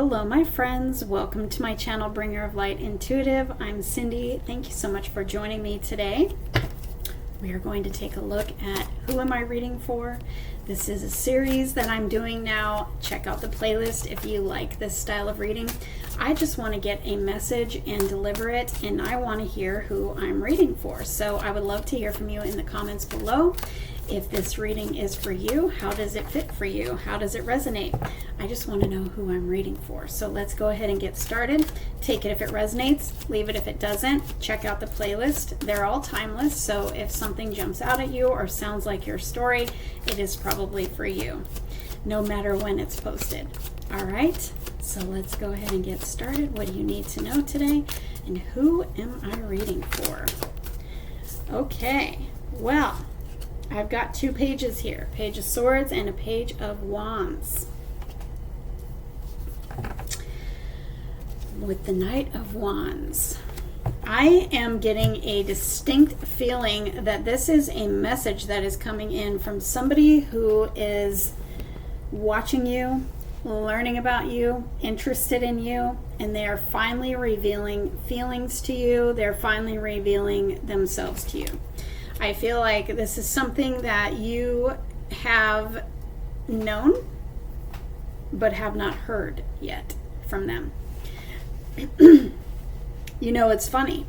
Hello, my friends. Welcome to my channel, Bringer of Light Intuitive. I'm Cindy. Thank you so much for joining me today. We are going to take a look at who am I reading for. This is a series that I'm doing now. Check out the playlist if you like this style of reading. I just want to get a message and deliver it, and I want to hear who I'm reading for. So I would love to hear from you in the comments below. If this reading is for you, how does it fit for you? How does it resonate? I just want to know who I'm reading for. So let's go ahead and get started. Take it if it resonates, leave it if it doesn't. Check out the playlist. They're all timeless, so if something jumps out at you or sounds like your story, it is probably for you, no matter when it's posted. All right, so let's go ahead and get started. What do you need to know today? And who am I reading for? Okay, well, I've got two pages here, Page of Swords and a Page of Wands. With the Knight of Wands, I am getting a distinct feeling that this is a message that is coming in from somebody who is watching you, learning about you, interested in you, and they are finally revealing feelings to you. They're finally revealing themselves to you. I feel like this is something that you have known but have not heard yet from them. You know, it's funny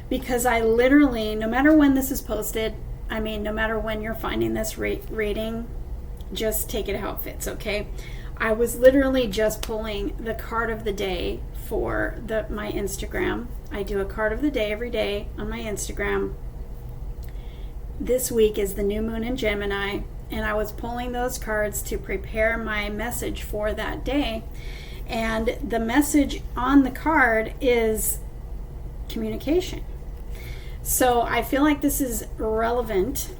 because I literally, no matter when this is posted, no matter when you're finding this reading, just take it how it fits, okay? I was literally just pulling the card of the day for my Instagram. I do a card of the day every day on my Instagram. This week is the new moon in Gemini, and I was pulling those cards to prepare my message for that day. And the message on the card is communication. So I feel like this is relevant.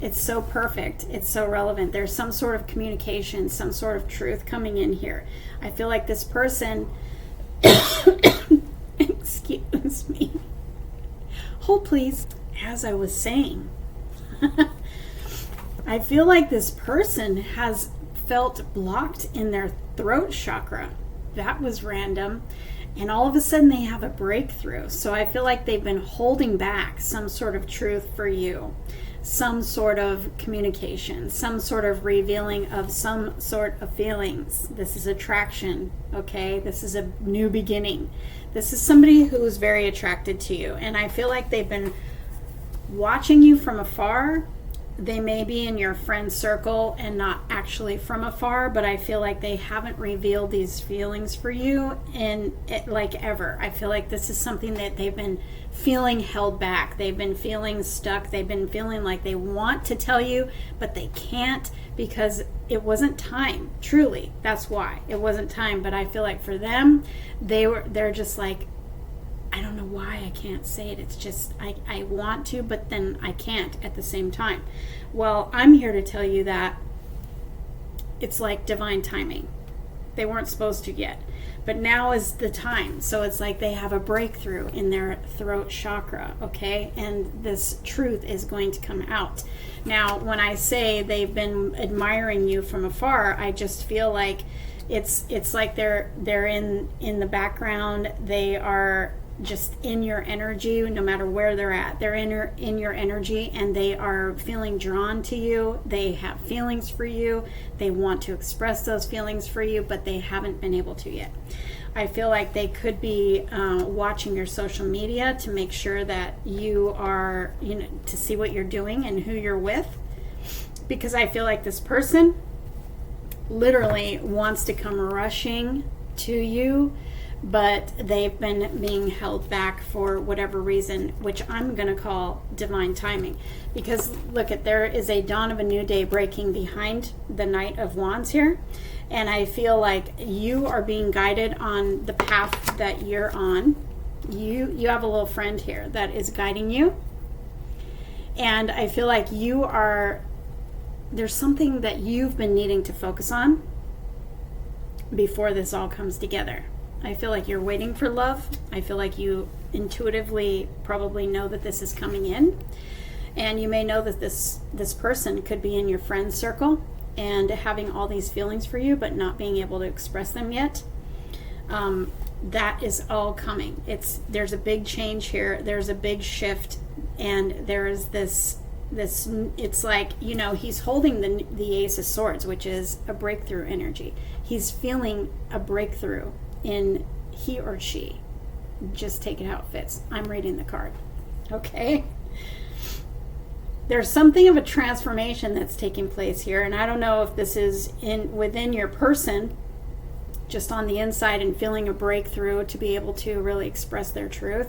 It's so perfect. It's so relevant. There's some sort of communication, some sort of truth coming in here. I feel like this person, excuse me, hold please. As I was saying, I feel like this person has felt blocked in their throat chakra. That was random. And all of a sudden they have a breakthrough. So I feel like they've been holding back some sort of truth for you, some sort of communication, some sort of revealing of some sort of feelings. This is attraction, okay? This is a new beginning. This is somebody who is very attracted to you. And I feel like they've been watching you from afar. They may be in your friend circle and not actually from afar, but I feel like they haven't revealed these feelings for you in like ever. I feel like this is something that they've been feeling held back. They've been feeling stuck. They've been feeling like they want to tell you, but they can't because it wasn't time. Truly, that's why. It wasn't time. But I feel like for them, they're just like, I don't know why I can't say it. It's just, I want to, but then I can't at the same time. Well, I'm here to tell you that it's like divine timing. They weren't supposed to yet, but now is the time. So it's like they have a breakthrough in their throat chakra, okay? And this truth is going to come out. Now, when I say they've been admiring you from afar, I just feel like it's like they're in the background. They are just in your energy, no matter where they're at. They're in your energy, and they are feeling drawn to you. They have feelings for you. They want to express those feelings for you, but they haven't been able to yet. I feel like they could be watching your social media to make sure that you are, to see what you're doing and who you're with, because I feel like this person literally wants to come rushing to you, but they've been being held back for whatever reason, which I'm going to call divine timing. Because look, there is a dawn of a new day breaking behind the Knight of Wands here. And I feel like you are being guided on the path that you're on. You have a little friend here that is guiding you. And I feel like there's something that you've been needing to focus on before this all comes together. I feel like you're waiting for love. I feel like you intuitively probably know that this is coming in. And you may know that this person could be in your friend circle and having all these feelings for you, but not being able to express them yet. That is all coming. There's a big change here. There's a big shift, and there is this. It's like, he's holding the Ace of Swords, which is a breakthrough energy. He's feeling a breakthrough in he or she. Just take it how it fits. I'm reading the card. Okay? There's something of a transformation that's taking place here, and I don't know if this is within your person, just on the inside and feeling a breakthrough to be able to really express their truth,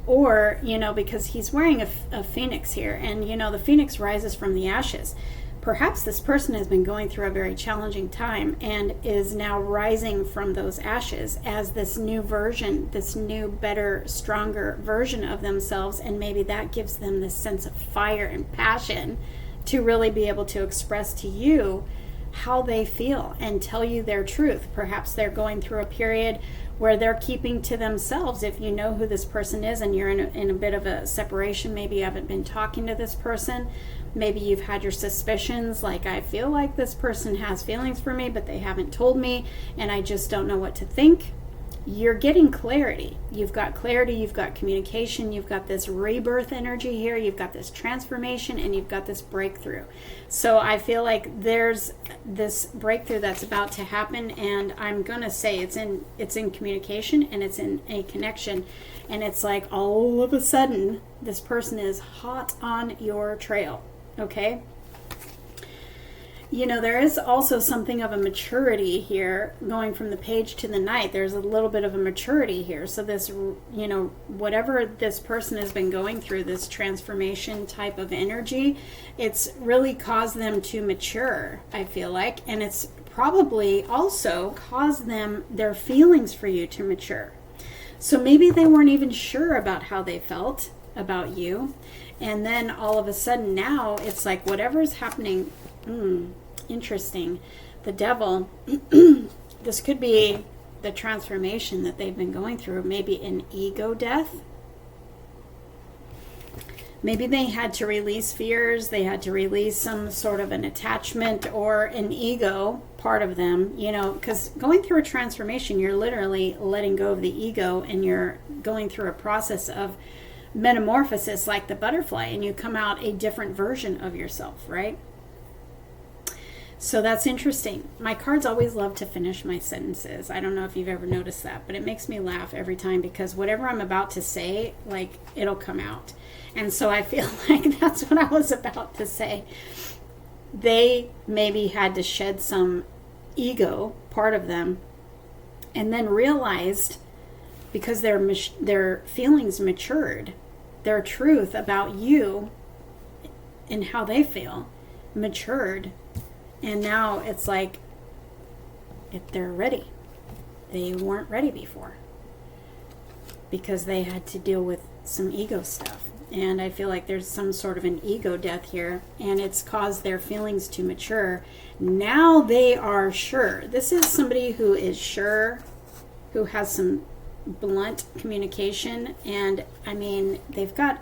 or, because he's wearing a phoenix here, and, the phoenix rises from the ashes. Perhaps this person has been going through a very challenging time and is now rising from those ashes as this new version, this new, better, stronger version of themselves, and maybe that gives them this sense of fire and passion to really be able to express to you how they feel and tell you their truth. Perhaps they're going through a period where they're keeping to themselves. If you know who this person is and you're in a bit of a separation, maybe you haven't been talking to this person, maybe you've had your suspicions, like, I feel like this person has feelings for me, but they haven't told me, and I just don't know what to think. You're getting clarity. You've got clarity, you've got communication, you've got this rebirth energy here, you've got this transformation, and you've got this breakthrough. So I feel like there's this breakthrough that's about to happen, and I'm going to say it's in communication, and it's in a connection, and it's like all of a sudden this person is hot on your trail. Okay? There is also something of a maturity here going from the page to the knight. There's a little bit of a maturity here. So this, whatever this person has been going through, this transformation type of energy, it's really caused them to mature, I feel like. And it's probably also caused their feelings for you to mature. So maybe they weren't even sure about how they felt about you. And then all of a sudden now it's like whatever is happening, interesting. The devil, this could be the transformation that they've been going through, maybe an ego death. Maybe they had to release fears, they had to release some sort of an attachment or an ego part of them, because going through a transformation, you're literally letting go of the ego and you're going through a process of metamorphosis like the butterfly, and you come out a different version of yourself, right? So that's interesting. My cards always love to finish my sentences. I don't know if you've ever noticed that, but it makes me laugh every time because whatever I'm about to say, like, it'll come out. And so I feel like that's what I was about to say. They maybe had to shed some ego, part of them, and then realized, because their feelings matured, their truth about you and how they feel matured, and now it's like they're ready. They weren't ready before because they had to deal with some ego stuff, and I feel like there's some sort of an ego death here, and it's caused their feelings to mature. Now they are sure. This is somebody who is sure, who has some blunt communication, and they've got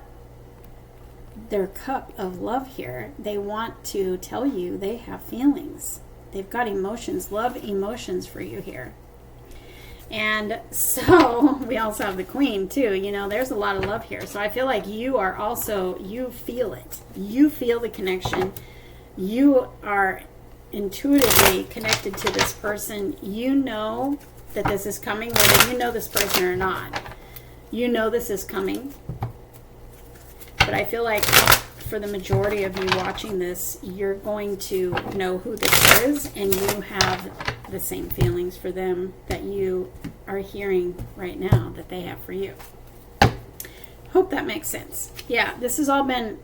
their cup of love here. They want to tell you they have feelings. They've got emotions, love emotions for you here. And so we also have the Queen too. There's a lot of love here. So I feel like you feel it. You feel the connection. You are intuitively connected to this person. You know that this is coming, whether you know this person or not. You know this is coming. But I feel like for the majority of you watching this, you're going to know who this is, and you have the same feelings for them that you are hearing right now that they have for you. Hope that makes sense. Yeah, this has all been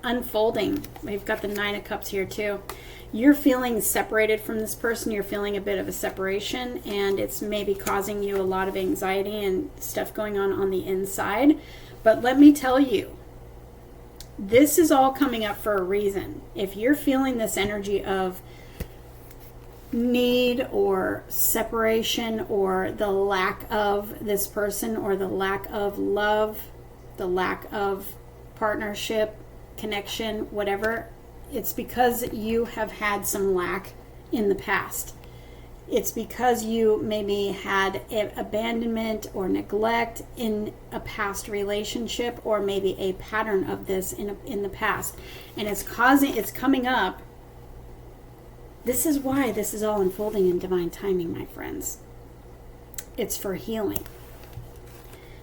unfolding. We've got the Nine of Cups here too. You're feeling separated from this person. You're feeling a bit of a separation, and it's maybe causing you a lot of anxiety and stuff going on the inside. But let me tell you, this is all coming up for a reason. If you're feeling this energy of need or separation or the lack of this person or the lack of love, the lack of partnership, connection, whatever, it's because you have had some lack in the past. It's because you maybe had abandonment or neglect in a past relationship, or maybe a pattern of this in the past, and it's coming up. This is why this is all unfolding in divine timing, my friends. It's for healing,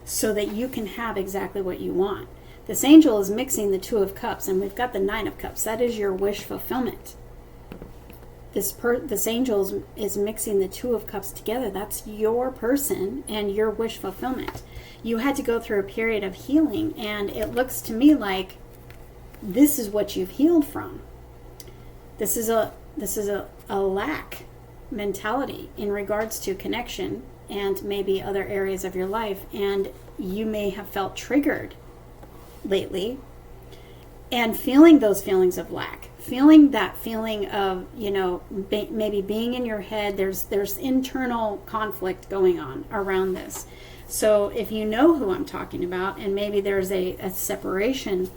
so that you can have exactly what you want. This angel is mixing the Two of Cups, and we've got the Nine of Cups. That is your wish fulfillment. This angel is mixing the Two of Cups together. That's your person and your wish fulfillment. You had to go through a period of healing, and it looks to me like this is what you've healed from. This is a lack mentality in regards to connection and maybe other areas of your life, and you may have felt triggered lately and feeling those feelings of lack, feeling that feeling of, maybe being in your head. There's internal conflict going on around this. So if you know who I'm talking about, and maybe there's a separation,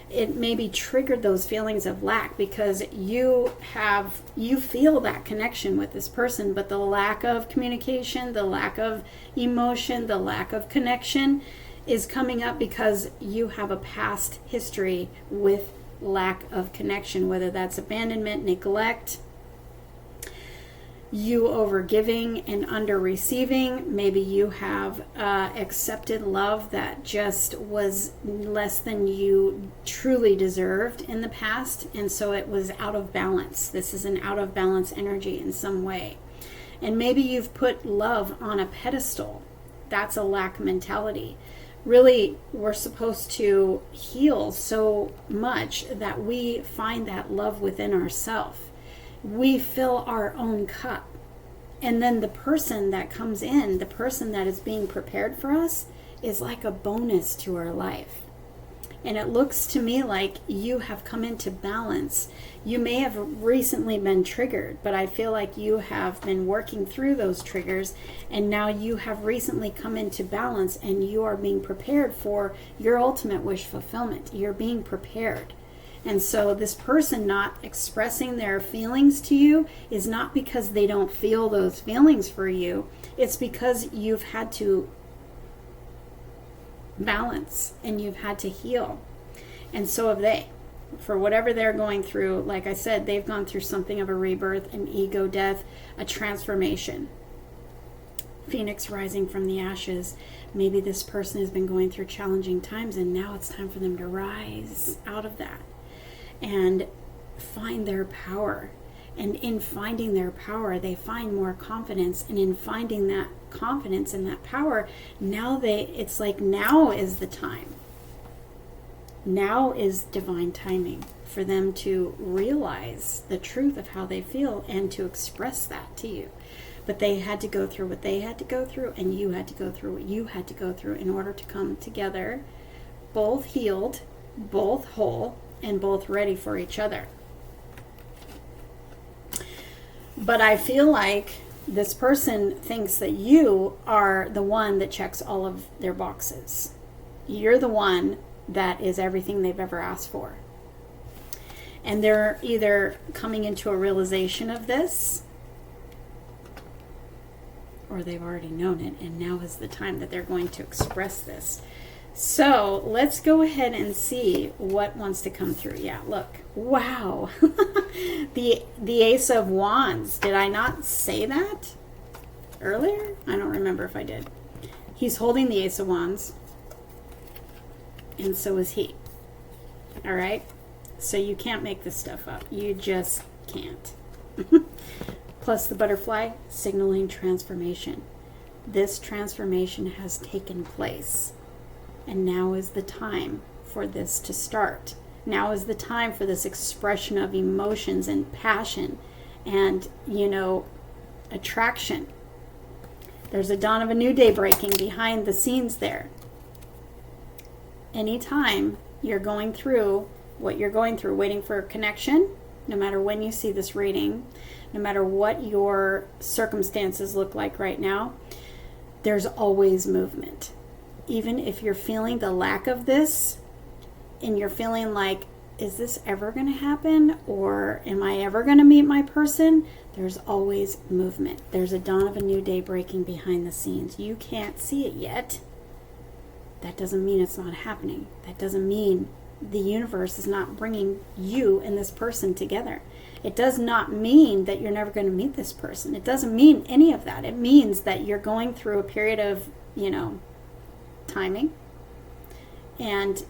it maybe triggered those feelings of lack because you feel that connection with this person, but the lack of communication, the lack of emotion, the lack of connection is coming up because you have a past history with lack of connection, whether that's abandonment, neglect, you over giving and under receiving. Maybe you have accepted love that just was less than you truly deserved in the past, and so it was out of balance. This is an out of balance energy in some way. And maybe you've put love on a pedestal. That's a lack mentality. Really, we're supposed to heal so much that we find that love within ourselves. We fill our own cup. And then the person that comes in, the person that is being prepared for us, is like a bonus to our life. And it looks to me like you have come into balance. You may have recently been triggered, but I feel like you have been working through those triggers, and now you have recently come into balance, and you are being prepared for your ultimate wish fulfillment. You're being prepared. And so this person not expressing their feelings to you is not because they don't feel those feelings for you. It's because you've had to balance and you've had to heal. And so have they. For whatever they're going through, like I said, they've gone through something of a rebirth, an ego death, a transformation. Phoenix rising from the ashes. Maybe this person has been going through challenging times, and now it's time for them to rise out of that and find their power. And in finding their power, they find more confidence. And in finding that confidence and that power, it's like now is the time. Now is divine timing for them to realize the truth of how they feel and to express that to you. But they had to go through what they had to go through, and you had to go through what you had to go through in order to come together, both healed, both whole, and both ready for each other. But I feel like this person thinks that you are the one that checks all of their boxes. You're the one that is everything they've ever asked for. And they're either coming into a realization of this, or they've already known it, and now is the time that they're going to express this. So let's go ahead and see what wants to come through. Yeah, look. Wow. the Ace of Wands. Did I not say that earlier? I don't remember if I did. He's holding the Ace of Wands, and so is he. All right? So you can't make this stuff up. You just can't. Plus the butterfly, signaling transformation. This transformation has taken place. And now is the time for this to start. Now is the time for this expression of emotions and passion and, attraction. There's a dawn of a new day breaking behind the scenes there. Anytime you're going through what you're going through, waiting for a connection, no matter when you see this reading, no matter what your circumstances look like right now, there's always movement. Even if you're feeling the lack of this, and you're feeling like is this ever going to happen? Or am I ever going to meet my person? There's always movement. There's a dawn of a new day breaking behind the scenes. You can't see it yet. That doesn't mean it's not happening. That doesn't mean the universe is not bringing you and this person together. It does not mean that you're never going to meet this person. It doesn't mean any of that. It means that you're going through a period of, timing. And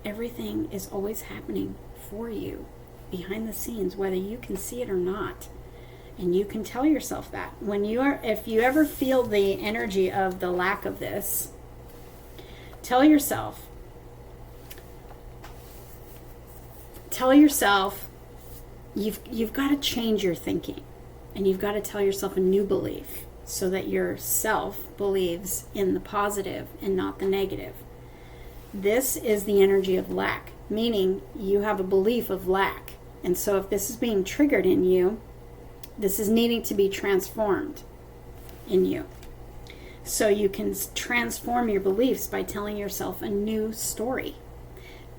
everything is always happening for you behind the scenes, whether you can see it or not. And you can tell yourself that. If you ever feel the energy of the lack of this, tell yourself you've got to change your thinking, and you've got to tell yourself a new belief so that your self believes in the positive and not the negative. This is the energy of lack, meaning you have a belief of lack. And so if this is being triggered in you, this is needing to be transformed in you. So you can transform your beliefs by telling yourself a new story.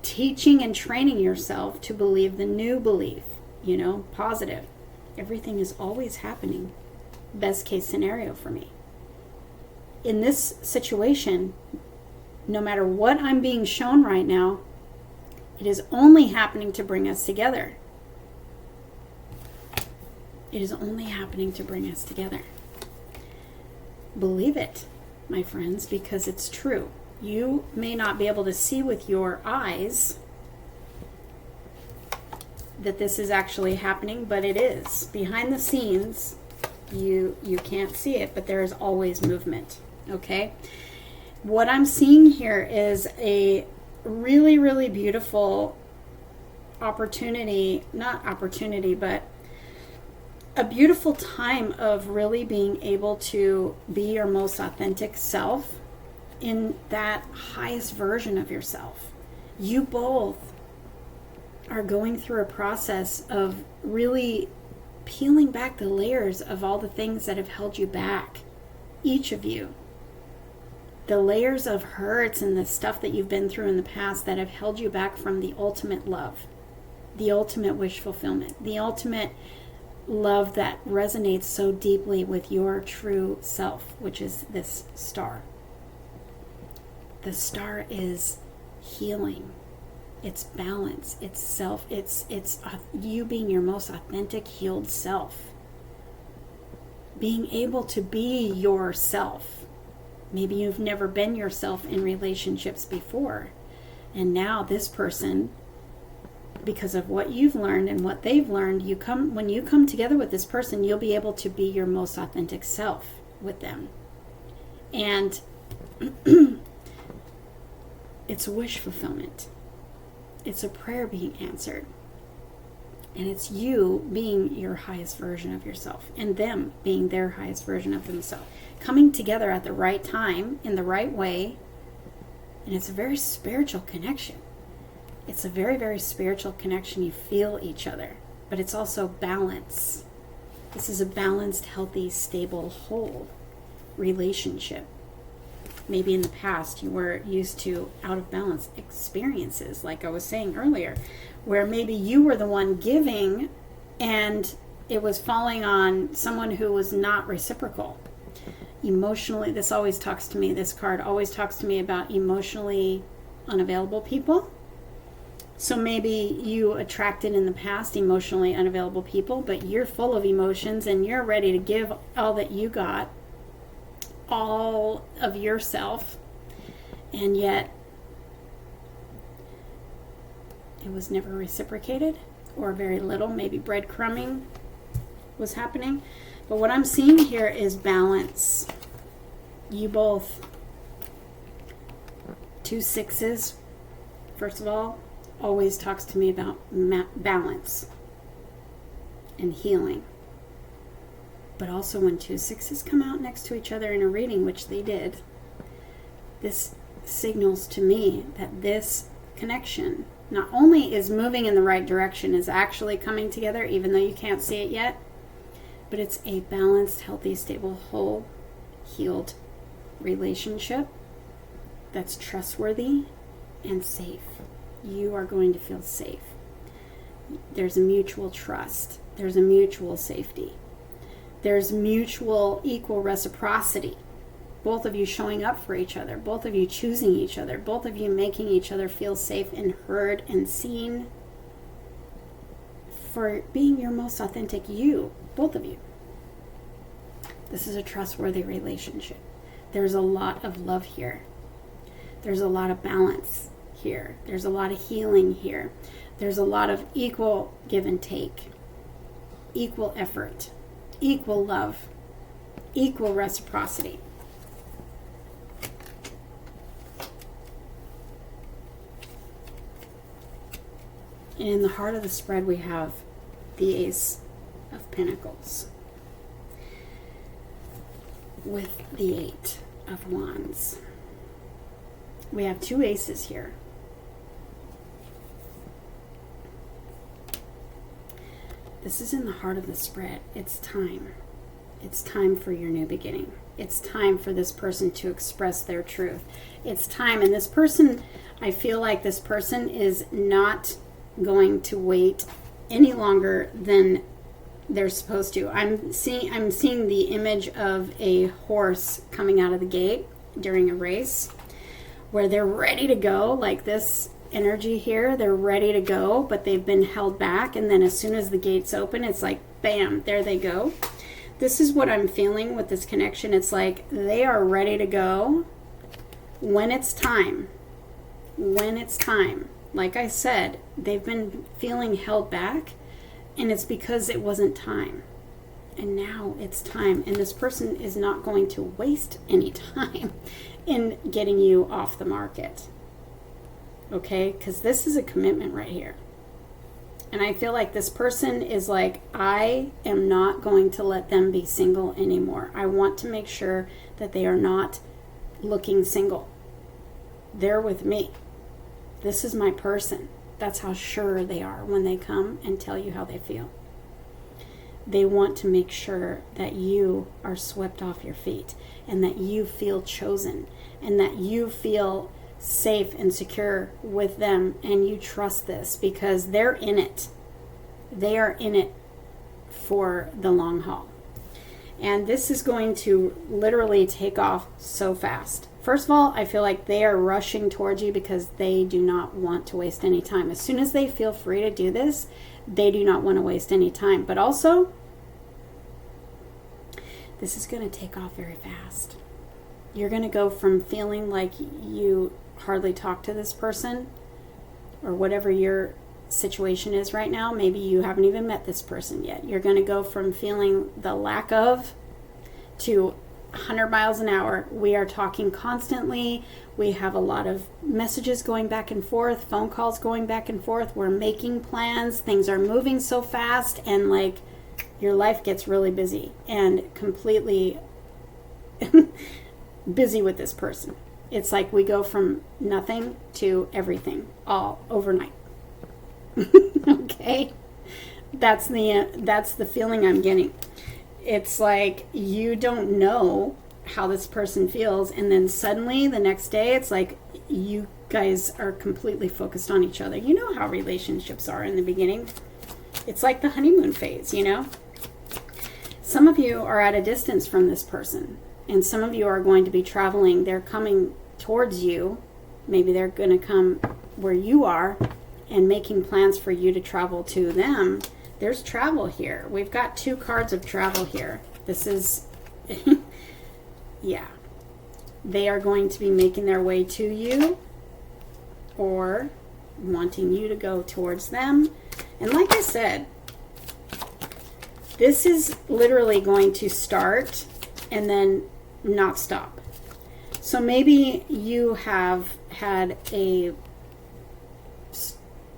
Teaching and training yourself to believe the new belief, positive. Everything is always happening. Best case scenario for me. In this situation, no matter what I'm being shown right now, it is only happening to bring us together. It is only happening to bring us together. Believe it, my friends, because it's true. You may not be able to see with your eyes that this is actually happening, but it is. Behind the scenes, you can't see it, but there is always movement, okay? What I'm seeing here is a really, really beautiful opportunity, but a beautiful time of really being able to be your most authentic self in that highest version of yourself. You both are going through a process of really peeling back the layers of all the things that have held you back. Each of you. The layers of hurts and the stuff that you've been through in the past that have held you back from the ultimate love, the ultimate wish fulfillment, the ultimate love that resonates so deeply with your true self, which is this star. The star is healing. It's balance. It's self. It's you being your most authentic, healed self. Being able to be yourself. Maybe you've never been yourself in relationships before. And now this person, because of what you've learned and what they've learned, when you come together with this person, you'll be able to be your most authentic self with them. And it's wish fulfillment. It's a prayer being answered. And it's you being your highest version of yourself and them being their highest version of themselves. Coming together at the right time, in the right way. And it's a very spiritual connection. It's a very, very spiritual connection. You feel each other. But it's also balance. This is a balanced, healthy, stable, whole relationship. Maybe in the past you were used to out of balance experiences, like I was saying earlier, where maybe you were the one giving and it was falling on someone who was not reciprocal. Emotionally, this card always talks to me about emotionally unavailable people. So maybe you attracted in the past emotionally unavailable people, but you're full of emotions and you're ready to give all that you got, all of yourself, and yet it was never reciprocated, or very little. Maybe breadcrumbing was happening. But what I'm seeing here is balance. You both, 2 6s, first of all, always talks to me about balance and healing. But also when 2 6s come out next to each other in a reading, which they did, this signals to me that this connection not only is moving in the right direction, is actually coming together, even though you can't see it yet, but it's a balanced, healthy, stable, whole, healed relationship that's trustworthy and safe. You are going to feel safe. There's a mutual trust. There's a mutual safety. There's mutual equal reciprocity. Both of you showing up for each other. Both of you choosing each other. Both of you making each other feel safe and heard and seen for being your most authentic you. Both of you. This is a trustworthy relationship. There's a lot of love here. There's a lot of balance here. There's a lot of healing here. There's a lot of equal give and take, equal effort, equal love, equal reciprocity. And in the heart of the spread, we have the Ace of Pentacles with the Eight of Wands. We have two aces here. This is in the heart of the spread. It's time. It's time for your new beginning. It's time for this person to express their truth. It's time. And this person, I feel like this person is not going to wait any longer than they're supposed to. I'm seeing the image of a horse coming out of the gate during a race where they're ready to go, like this energy here. They're ready to go, but they've been held back. And then as soon as the gates open, it's like, bam, there they go. This is what I'm feeling with this connection. It's like they are ready to go when it's time. When it's time. Like I said, they've been feeling held back, and it's because it wasn't time. And now it's time. And this person is not going to waste any time in getting you off the market. Okay? Because this is a commitment right here. And I feel like this person is like, I am not going to let them be single anymore. I want to make sure that they are not looking single. They're with me. This is my person. That's how sure they are when they come and tell you how they feel. They want to make sure that you are swept off your feet and that you feel chosen and that you feel safe and secure with them, and you trust this because they're in it. They are in it for the long haul. And this is going to literally take off so fast. First of all, I feel like they are rushing towards you because they do not want to waste any time. As soon as they feel free to do this, they do not want to waste any time. But also, this is going to take off very fast. You're going to go from feeling like you hardly talk to this person, or whatever your situation is right now. Maybe you haven't even met this person yet. You're going to go from feeling the lack of to 100 miles an hour. We are talking constantly. We have a lot of messages going back and forth, phone calls going back and forth. We're making plans. Things are moving so fast, and like your life gets really busy and completely busy with this person. It's like we go from nothing to everything all overnight. Okay? That's the feeling I'm getting. It's like you don't know how this person feels, and then suddenly the next day it's like you guys are completely focused on each other. You know how relationships are in the beginning. It's like the honeymoon phase, you know? Some of you are at a distance from this person, and some of you are going to be traveling. They're coming towards you. Maybe they're going to come where you are and making plans for you to travel to them. There's travel here. We've got 2 cards of travel here. This is, yeah. They are going to be making their way to you or wanting you to go towards them. And like I said, this is literally going to start and then not stop. So maybe you have had a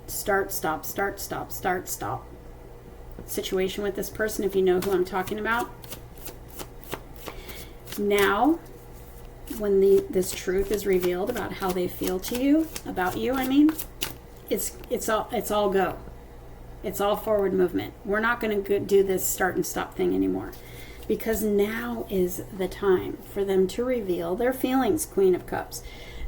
start, stop situation with this person, if you know who I'm talking about. Now, when this truth is revealed about how they feel to you, about you, I mean, it's all go. It's all forward movement. We're not going to do this start and stop thing anymore. because now is the time for them to reveal their feelings, Queen of Cups.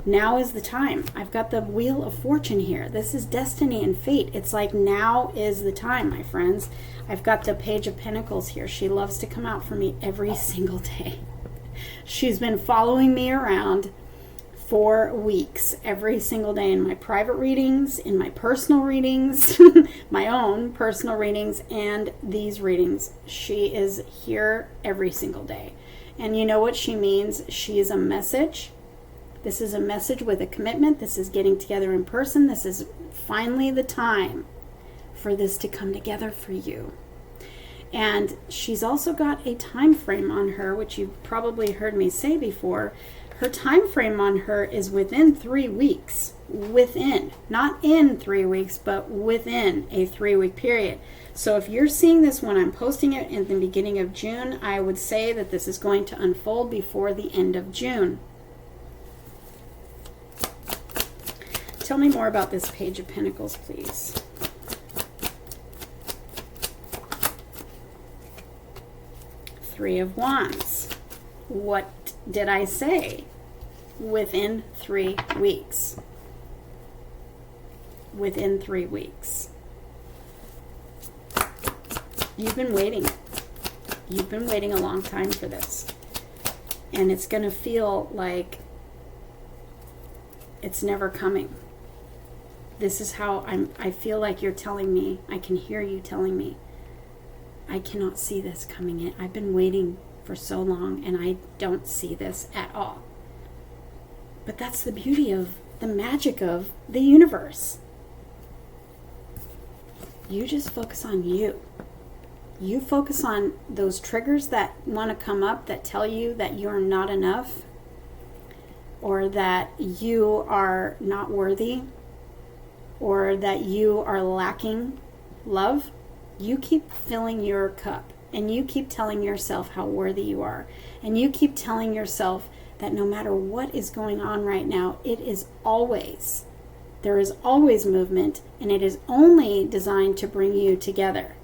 Now is the time. I've got the Wheel of Fortune here. This is destiny and fate. It's like now is the time, my friends. I've got the Page of Pentacles here. She loves to come out for me every single day. She's been following me around for weeks, every single day, in my private readings, in my personal readings, my own personal readings, and these readings. She is here every single day. And you know what she means? She is a message. This is a message with a commitment. This is getting together in person. This is finally the time for this to come together for you. And she's also got a time frame on her, which you've probably heard me say before. Her time frame on her is within 3 weeks. Within, not in 3 weeks, but within a 3-week period. So if you're seeing this when I'm posting it in the beginning of June, I would say that this is going to unfold before the end of June. Tell me more about this Page of Pentacles, please. Three of Wands. What did I say? Within 3 weeks. Within 3 weeks. You've been waiting. You've been waiting a long time for this. And it's going to feel like it's never coming. This is how I feel like you're telling me. I can hear you telling me. I cannot see this coming in. I've been waiting for so long and I don't see this at all. But that's the beauty of the magic of the universe. You just focus on you. You focus on those triggers that want to come up that tell you that you're not enough or that you are not worthy or that you are lacking love. You keep filling your cup and you keep telling yourself how worthy you are. And you keep telling yourself that no matter what is going on right now, there is always movement, and it is only designed to bring you together.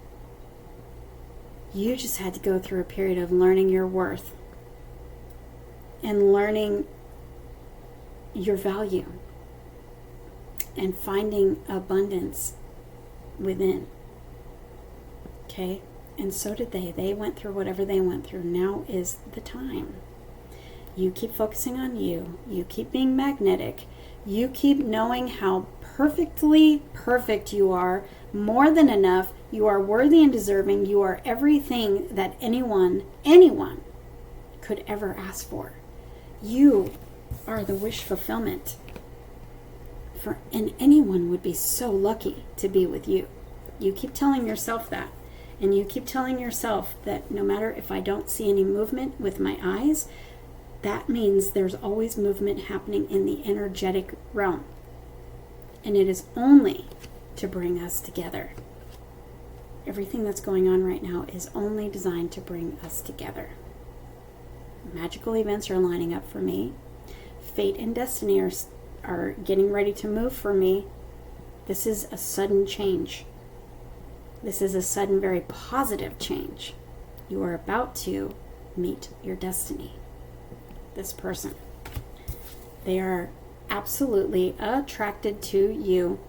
You just had to go through a period of learning your worth and learning your value and finding abundance within. Okay? And so did they. They went through whatever they went through. Now is the time. You keep focusing on you. You keep being magnetic. You keep knowing how perfectly perfect you are, more than enough. You are worthy and deserving. You are everything that anyone could ever ask for. You are the wish fulfillment. And anyone would be so lucky to be with you. You keep telling yourself that. And you keep telling yourself that no matter if I don't see any movement with my eyes, that means there's always movement happening in the energetic realm. And it is only to bring us together. Everything that's going on right now is only designed to bring us together. Magical events are lining up for me. Fate and destiny are getting ready to move for me. This is a sudden change. This is a sudden, very positive change. You are about to meet your destiny. This person. They are absolutely attracted to you.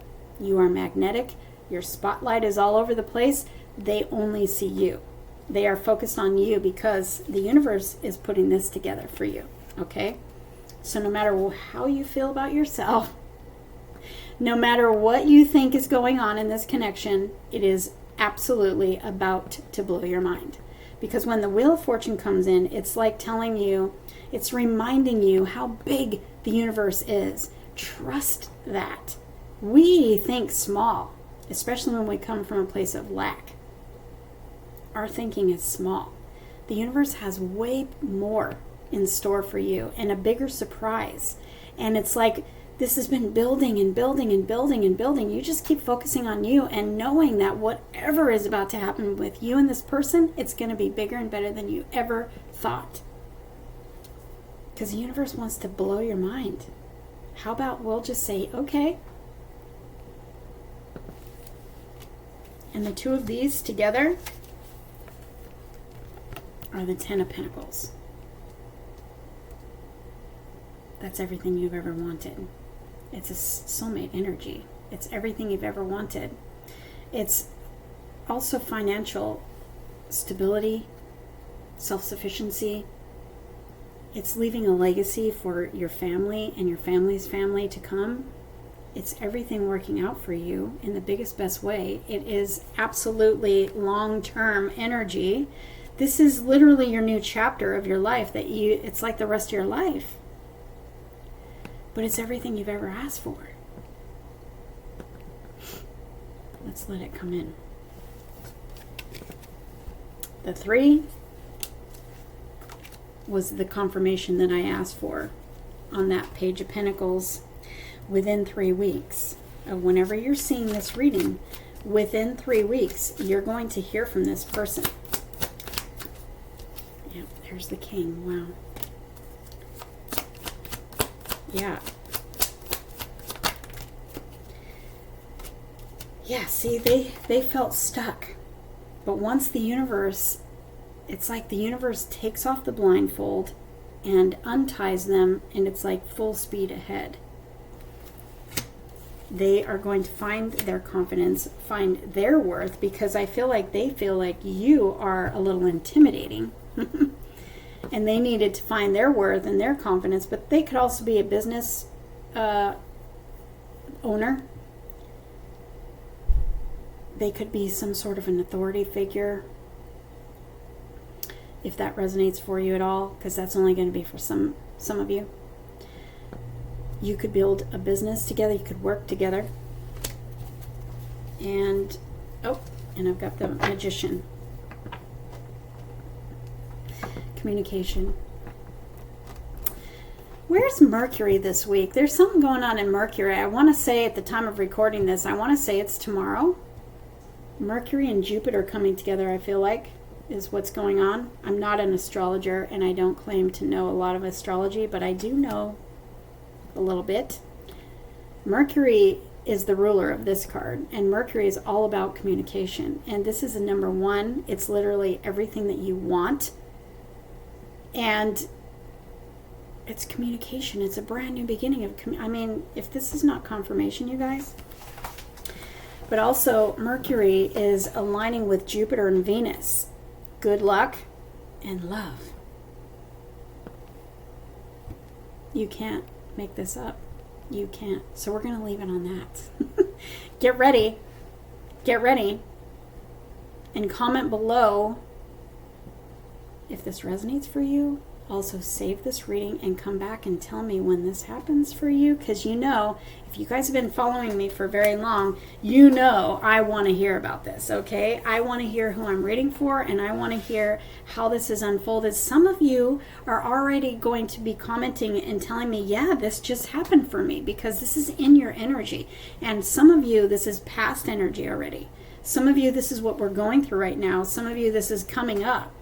You are magnetic. Your spotlight is all over the place. They only see you. They are focused on you because the universe is putting this together for you. Okay? So no matter how you feel about yourself, no matter what you think is going on in this connection, it is absolutely about to blow your mind. Because when the Wheel of Fortune comes in, it's like telling you, it's reminding you how big the universe is. Trust that. We think small, especially when we come from a place of lack. Our thinking is small. The universe has way more in store for you and a bigger surprise. And it's like this has been building and building and building and building. You just keep focusing on you and knowing that whatever is about to happen with you and this person, it's going to be bigger and better than you ever thought. Because the universe wants to blow your mind. How about we'll just say, okay. And the two of these together, are the Ten of Pentacles. That's everything you've ever wanted. It's a soulmate energy. It's everything you've ever wanted. It's also financial stability, self-sufficiency. It's leaving a legacy for your family and your family's family to come. It's everything working out for you in the biggest, best way. It is absolutely long-term energy. This is literally your new chapter of your life it's like the rest of your life. But it's everything you've ever asked for. Let's let it come in. The 3 was the confirmation that I asked for on that Page of Pentacles. Within 3 weeks of whenever you're seeing this reading, within 3 weeks, you're going to hear from this person. Yeah, there's the King. Wow. Yeah. Yeah, see, they felt stuck. But once the universe, it's like the universe takes off the blindfold and unties them, and it's like full speed ahead. They are going to find their confidence, find their worth, because I feel like they feel like you are a little intimidating. And they needed to find their worth and their confidence, but they could also be a business owner. They could be some sort of an authority figure, if that resonates for you at all, because that's only going to be for some of you. You could build a business together. You could work together. And I've got the Magician. Communication. Where's Mercury this week? There's something going on in Mercury. I want to say at the time of recording this, I want to say it's tomorrow. Mercury and Jupiter coming together, I feel like, is what's going on. I'm not an astrologer, and I don't claim to know a lot of astrology, but I do know a little bit. Mercury is the ruler of this card, and Mercury is all about communication, and this is the number 1. It's literally everything that you want, and it's communication. It's a brand new beginning of if this is not confirmation, you guys. But also Mercury is aligning with Jupiter and Venus. Good luck and love. You can't make this up. You can't. So we're going to leave it on that. Get ready. Get ready. And comment below if this resonates for you. Also save this reading and come back and tell me when this happens for you. Because if you guys have been following me for very long, I want to hear about this, okay? I want to hear who I'm reading for, and I want to hear how this is unfolded. Some of you are already going to be commenting and telling me, yeah, this just happened for me, because this is in your energy. And some of you, this is past energy already. Some of you, this is what we're going through right now. Some of you, this is coming up.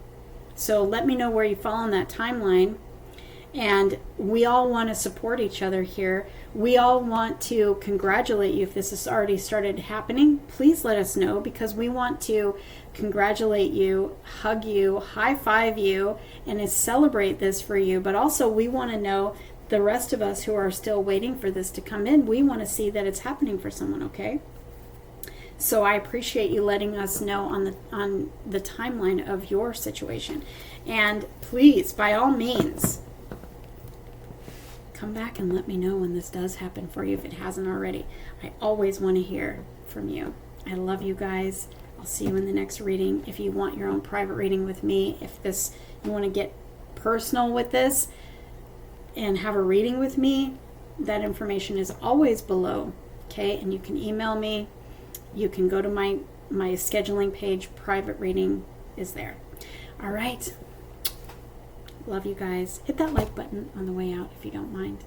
So let me know where you fall on that timeline. And we all want to support each other here. We all want to congratulate you if this has already started happening. Please let us know, because we want to congratulate you, hug you, high five you, and celebrate this for you. But also we want to know, the rest of us who are still waiting for this to come in, we want to see that it's happening for someone, okay? So I appreciate you letting us know on the timeline of your situation. And please, by all means, come back and let me know when this does happen for you, if it hasn't already. I always want to hear from you. I love you guys. I'll see you in the next reading. If you want your own private reading with me, you want to get personal with this and have a reading with me, that information is always below, okay? And you can email me. You can go to my scheduling page. Private reading is there. All right. Love you guys. Hit that like button on the way out if you don't mind.